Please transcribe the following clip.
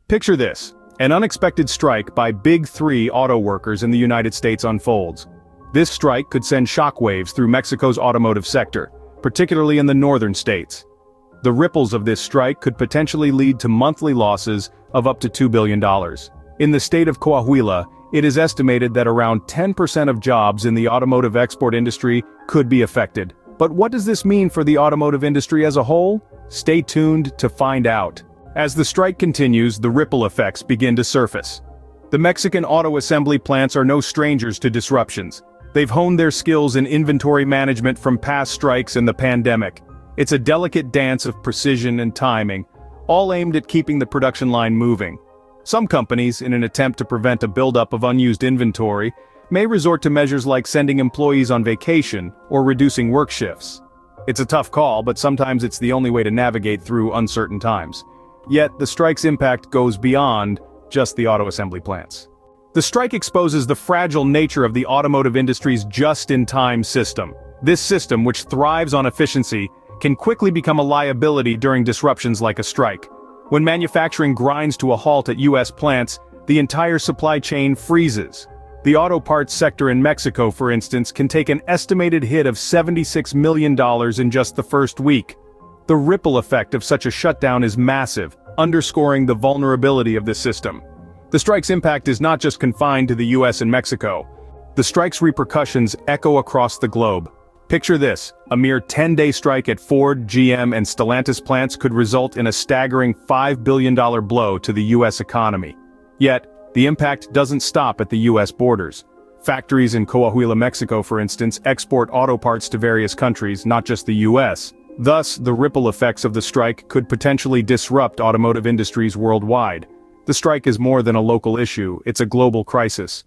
Picture this: an unexpected strike by Big Three auto workers in the United States unfolds. This strike could send shockwaves through Mexico's automotive sector, particularly in the northern states. The ripples of this strike could potentially lead to monthly losses of up to $2 billion. In the state of Coahuila, it is estimated that around 10% of jobs in the automotive export industry could be affected. But what does this mean for the automotive industry as a whole? Stay tuned to find out. As the strike continues, the ripple effects begin to surface. The Mexican auto assembly plants are no strangers to disruptions. They've honed their skills in inventory management from past strikes and the pandemic. It's a delicate dance of precision and timing, all aimed at keeping the production line moving. Some companies, in an attempt to prevent a buildup of unused inventory, may resort to measures like sending employees on vacation or reducing work shifts. It's a tough call, but sometimes it's the only way to navigate through uncertain times. Yet, the strike's impact goes beyond just the auto assembly plants. The strike exposes the fragile nature of the automotive industry's just-in-time system. This system, which thrives on efficiency, can quickly become a liability during disruptions like a strike. When manufacturing grinds to a halt at U.S. plants, the entire supply chain freezes. The auto parts sector in Mexico, for instance, can take an estimated hit of $76 million in just the first week. The ripple effect of such a shutdown is massive, underscoring the vulnerability of this system. The strike's impact is not just confined to the U.S. and Mexico. The strike's repercussions echo across the globe. Picture this: a mere 10-day strike at Ford, GM, and Stellantis plants could result in a staggering $5 billion blow to the U.S. economy. Yet, the impact doesn't stop at the U.S. borders. Factories in Coahuila, Mexico, for instance, export auto parts to various countries, not just the U.S. Thus, the ripple effects of the strike could potentially disrupt automotive industries worldwide. The strike is more than a local issue, it's a global crisis.